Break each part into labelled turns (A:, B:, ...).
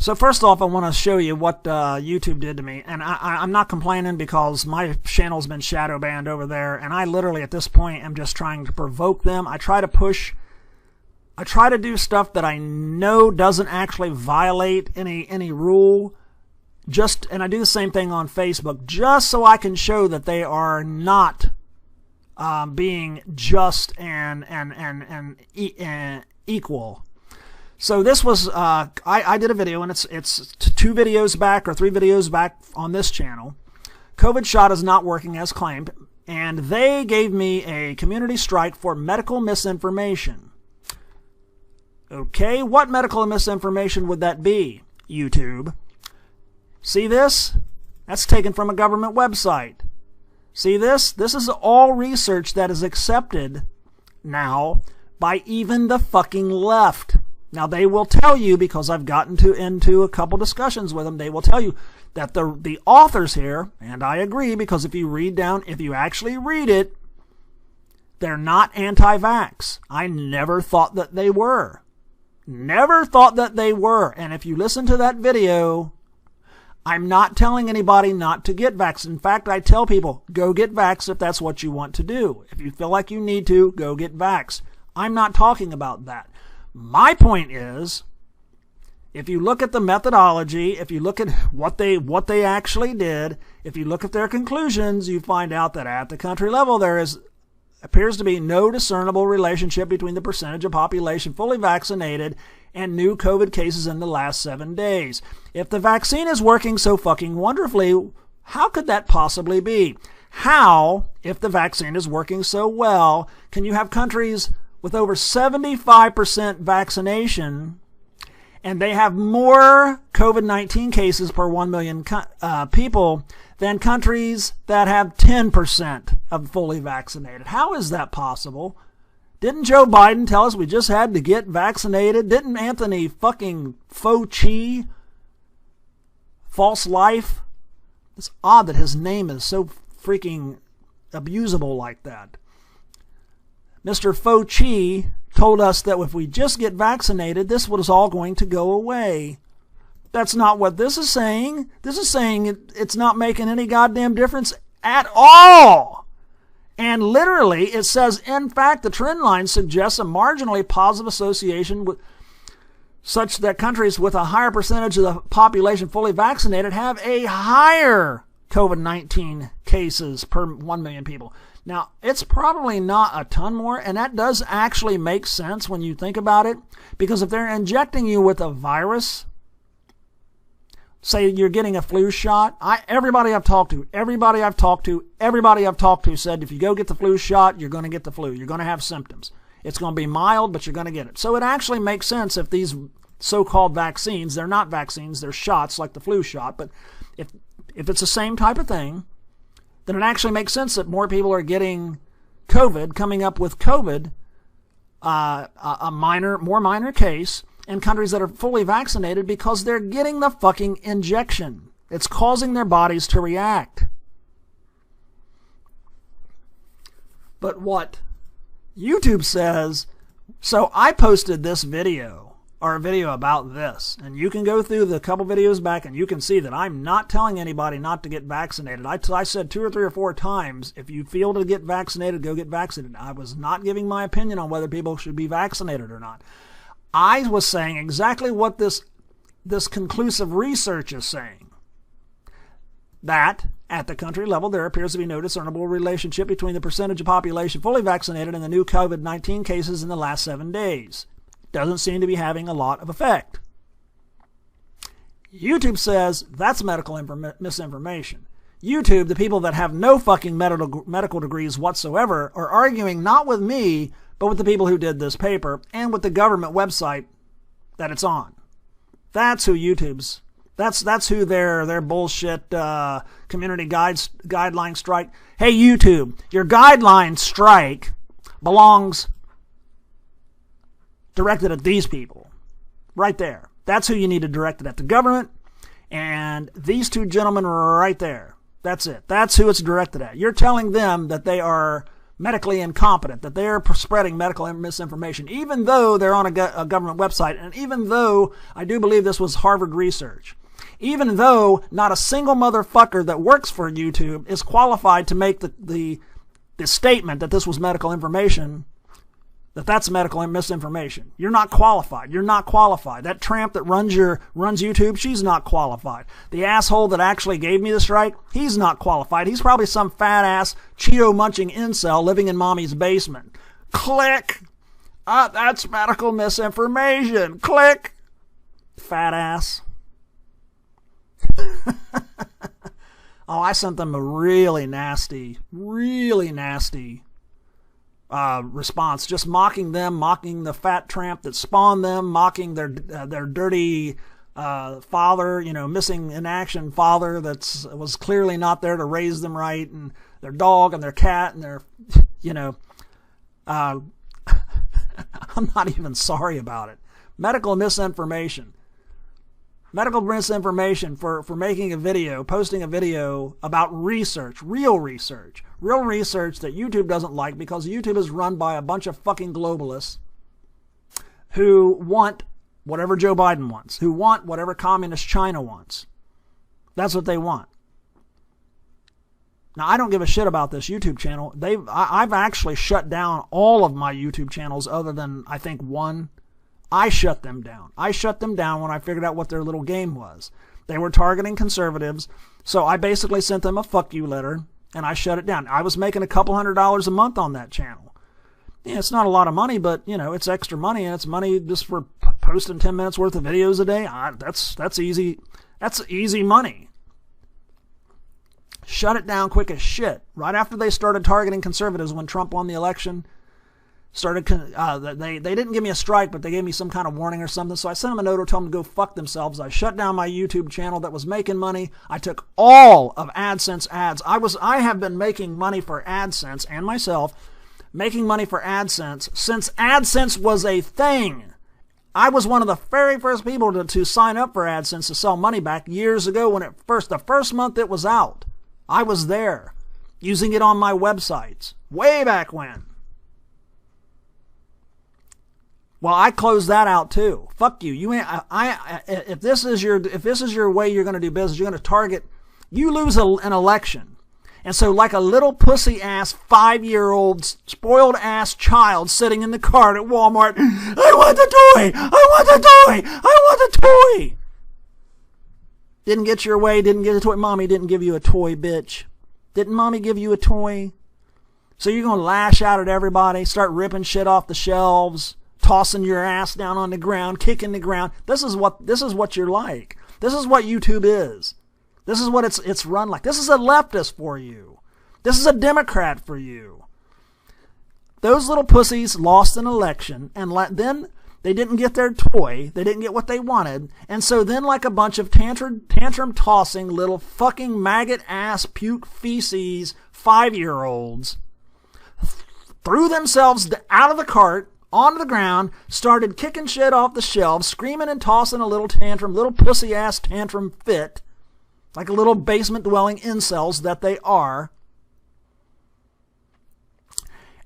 A: So first off, I want to show you what YouTube did to me. And I'm not complaining because my channel's been shadow banned over there. And I literally, at this point, am just trying to provoke them. I try to do stuff that I know doesn't actually violate any rule. And I do the same thing on Facebook, just so I can show that they are not being just and equal. So this was, I did a video, and it's 2 videos back or 3 videos back on this channel. COVID shot is not working as claimed, and they gave me a community strike for medical misinformation. Okay, what medical misinformation would that be, YouTube? See this? That's taken from a government website. See this? This is all research that is accepted now by even the fucking left. Now, they will tell you, because I've gotten into a couple discussions with them, they will tell you that the authors here, and I agree, because if you actually read it, they're not anti-vax. I never thought that they were. Never thought that they were. And if you listen to that video, I'm not telling anybody not to get vaxxed. In fact, I tell people, go get vaxxed if that's what you want to do. If you feel like you need to, go get vaxxed. I'm not talking about that. My point is, if you look at the methodology, if you look at what they actually did, if you look at their conclusions, you find out that at the country level there appears to be no discernible relationship between the percentage of population fully vaccinated and new COVID cases in the last 7 days. If the vaccine is working so fucking wonderfully, how could that possibly be? How, if the vaccine is working so well, can you have countries with over 75% vaccination, and they have more COVID-19 cases per 1 million people than countries that have 10% of fully vaccinated? How is that possible? Didn't Joe Biden tell us we just had to get vaccinated? Didn't Anthony fucking Fauci, false life? It's odd that his name is so freaking abusable like that. Mr. Fauci told us that if we just get vaccinated, this was all going to go away. That's not what this is saying. This is saying it's not making any goddamn difference at all. And literally, it says, in fact, the trend line suggests a marginally positive association with such that countries with a higher percentage of the population fully vaccinated have a higher COVID-19 cases per 1 million people. Now, it's probably not a ton more, and that does actually make sense when you think about it, because if they're injecting you with a virus, say you're getting a flu shot, everybody I've talked to said if you go get the flu shot, you're going to get the flu. You're going to have symptoms. It's going to be mild, but you're going to get it. So it actually makes sense if these so-called vaccines, they're not vaccines, they're shots like the flu shot, but if it's the same type of thing, then it actually makes sense that more people are getting COVID, coming up with COVID, a more minor case, in countries that are fully vaccinated because they're getting the fucking injection. It's causing their bodies to react. But what YouTube says, so I posted this video, or a video about this, and you can go through the couple videos back and you can see that I'm not telling anybody not to get vaccinated. I said 2 or 3 or 4 times, if you feel to get vaccinated, go get vaccinated. I was not giving my opinion on whether people should be vaccinated or not. I was saying exactly what this conclusive research is saying. That, at the country level, there appears to be no discernible relationship between the percentage of population fully vaccinated and the new COVID-19 cases in the last 7 days. Doesn't seem to be having a lot of effect. YouTube says that's medical misinformation. YouTube, the people that have no fucking medical degrees whatsoever, are arguing not with me, but with the people who did this paper and with the government website that it's on. That's who YouTube's. That's who their bullshit community guideline strike. Hey YouTube, your guideline strike belongs directed at these people. Right there. That's who you need to direct it at. The government and these 2 gentlemen right there. That's it. That's who it's directed at. You're telling them that they are medically incompetent, that they're spreading medical misinformation, even though they're on a government website, and even though I do believe this was Harvard research, even though not a single motherfucker that works for YouTube is qualified to make the statement that this was medical information, that's medical misinformation. You're not qualified. You're not qualified. That tramp that runs YouTube, she's not qualified. The asshole that actually gave me the strike, he's not qualified. He's probably some fat ass Cheeto munching incel living in mommy's basement. Click. That's medical misinformation. Click. Fat ass. Oh, I sent them a really nasty response, just mocking them, mocking the fat tramp that spawned them, mocking their dirty father, missing in action father that was clearly not there to raise them right, and their dog and their cat and their, I'm not even sorry about it. Medical misinformation. Medical misinformation for making a video, posting a video about research, real research that YouTube doesn't like because YouTube is run by a bunch of fucking globalists who want whatever Joe Biden wants, who want whatever communist China wants. That's what they want. Now, I don't give a shit about this YouTube channel. I've actually shut down all of my YouTube channels other than, I think, one. I shut them down. I shut them down when I figured out what their little game was. They were targeting conservatives, so I basically sent them a fuck you letter, and I shut it down. I was making a couple $100s a month on that channel. Yeah, it's not a lot of money, but, it's extra money, and it's money just for posting 10 minutes worth of videos a day. That's easy. That's easy money. Shut it down quick as shit. Right after they started targeting conservatives when Trump won the election, they didn't give me a strike, but they gave me some kind of warning or something. So I sent them a note or told them to go fuck themselves. I shut down my YouTube channel that was making money. I took all of AdSense ads. I have been making money for AdSense and myself, making money for AdSense since AdSense was a thing. I was one of the very first people to sign up for AdSense to sell money back years ago when the first month it was out. I was there using it on my websites way back when. Well, I closed that out too. Fuck you. If this is your way you're going to do business, you're going to target. You lose an election, and so like a little pussy ass 5-year-old spoiled ass child sitting in the cart at Walmart. I want the toy. I want the toy. I want the toy. Didn't get your way. Didn't get a toy. Mommy didn't give you a toy, bitch. Didn't mommy give you a toy? So you're going to lash out at everybody, start ripping shit off the shelves, tossing your ass down on the ground, kicking the ground. This is what you're like. This is what YouTube is. This is what it's run like. This is a leftist for you. This is a Democrat for you. Those little pussies lost an election, and then they didn't get their toy. They didn't get what they wanted, and so then like a bunch of tantrum tossing little fucking maggot ass puke feces 5-year-olds threw themselves out of the cart onto the ground, started kicking shit off the shelves, screaming and tossing a little pussy-ass tantrum fit, like a little basement-dwelling incels that they are.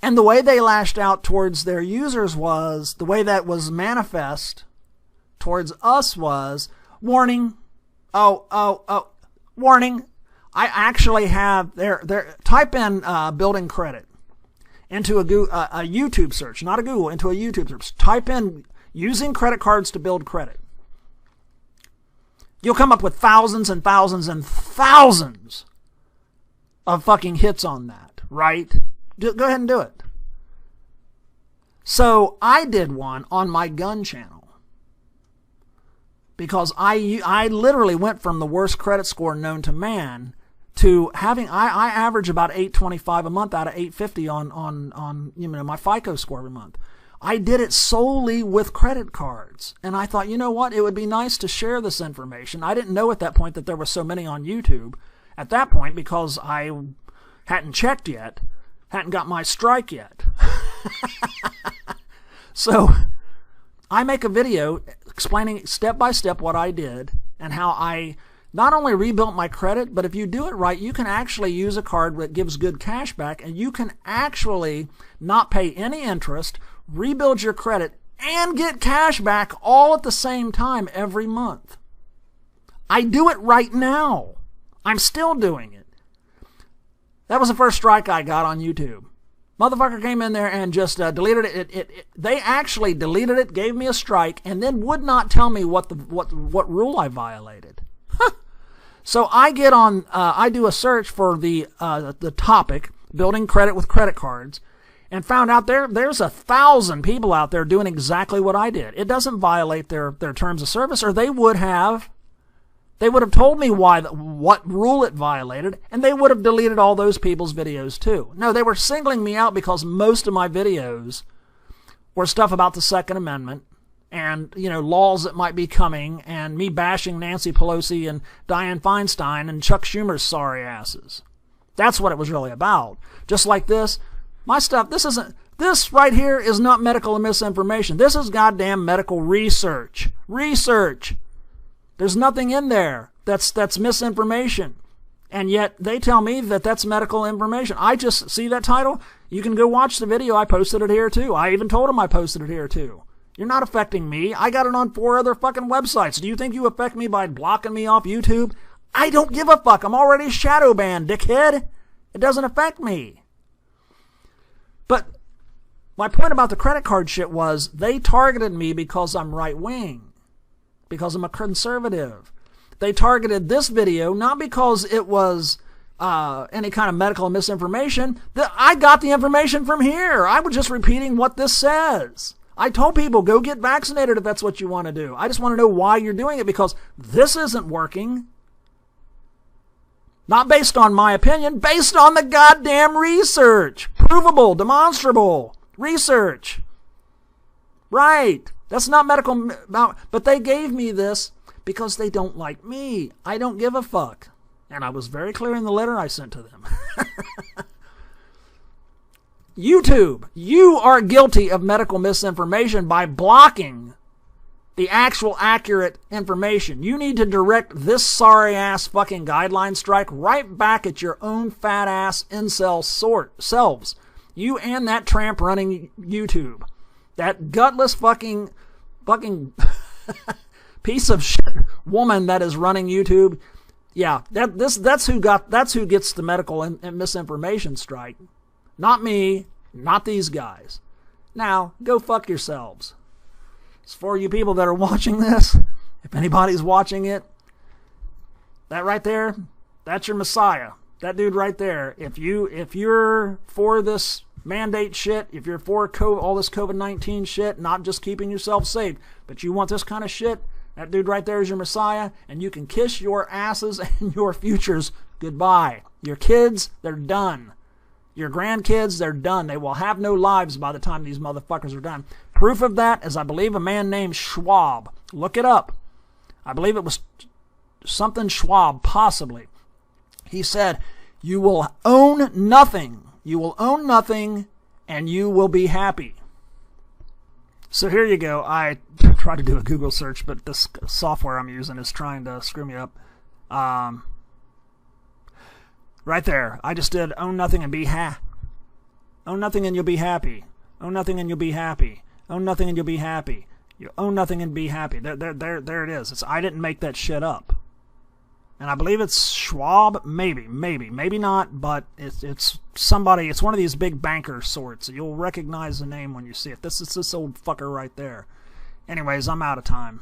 A: And the way they lashed out towards their users was, the way that was manifest towards us was, warning, warning, I actually have, type in building credit into a YouTube search, not a Google, into a YouTube search. Type in using credit cards to build credit. You'll come up with thousands and thousands and thousands of fucking hits on that, right? Go ahead and do it. So I did one on my gun channel because I literally went from the worst credit score known to man to having, I average about 825 a month out of 850 on my FICO score every month. I did it solely with credit cards. And I thought, you know what? It would be nice to share this information. I didn't know at that point that there were so many on YouTube at that point because I hadn't checked yet, hadn't got my strike yet. So I make a video explaining step by step what I did and how I not only rebuilt my credit, but if you do it right, you can actually use a card that gives good cash back, and you can actually not pay any interest, rebuild your credit, and get cash back all at the same time every month. I do it right now. I'm still doing it. That was the first strike I got on YouTube. Motherfucker came in there and just deleted it. They actually deleted it, gave me a strike, and then would not tell me what rule I violated. So I get on, I do a search for the topic, building credit with credit cards, and found out there's 1,000 people out there doing exactly what I did. It doesn't violate their terms of service, or they would have told me what rule it violated, and they would have deleted all those people's videos too. No, they were singling me out because most of my videos were stuff about the Second Amendment and, laws that might be coming, and me bashing Nancy Pelosi and Dianne Feinstein and Chuck Schumer's sorry asses. That's what it was really about. Just like this, my stuff, this right here is not medical misinformation. This is goddamn medical research. Research. There's nothing in there that's misinformation. And yet they tell me that that's medical information. I just see that title. You can go watch the video. I posted it here too. I even told them I posted it here too. You're not affecting me. I got it on 4 other fucking websites. Do you think you affect me by blocking me off YouTube? I don't give a fuck. I'm already shadow banned, dickhead. It doesn't affect me. But my point about the credit card shit was they targeted me because I'm right-wing, because I'm a conservative. They targeted this video not because it was any kind of medical misinformation. I got the information from here. I was just repeating what this says. I told people, go get vaccinated if that's what you want to do. I just want to know why you're doing it, because this isn't working. Not based on my opinion, based on the goddamn research. Provable, demonstrable research. Right. That's not medical, but they gave me this because they don't like me. I don't give a fuck. And I was very clear in the letter I sent to them. YouTube, you are guilty of medical misinformation by blocking the actual accurate information. You need to direct this sorry-ass fucking guideline strike right back at your own fat-ass incel selves. You and that tramp running YouTube. That gutless fucking piece of shit woman that is running YouTube. Yeah, that's who gets the medical and misinformation strike. Not me, not these guys. Now, go fuck yourselves. As for you people that are watching this, if anybody's watching it, that right there, that's your Messiah. That dude right there. If you're for this mandate shit, if you're for all this COVID-19 shit, not just keeping yourself safe, but you want this kind of shit, that dude right there is your Messiah, and you can kiss your asses and your futures goodbye. Your kids, they're done. Your grandkids, they're done. They will have no lives by the time these motherfuckers are done. Proof of that is, I believe, a man named Schwab. Look it up. I believe it was something Schwab, possibly. He said, you will own nothing. You will own nothing, and you will be happy. So here you go. I tried to do a Google search, but this software I'm using is trying to screw me up. Right there. I just did own nothing and be Own nothing and you'll be happy. Own nothing and you'll be happy. Own nothing and you'll be happy. You own nothing and be happy. There it is. I didn't make that shit up. And I believe it's Schwab, maybe not, but it's somebody, it's one of these big banker sorts. You'll recognize the name when you see it. This is this old fucker right there. Anyways, I'm out of time.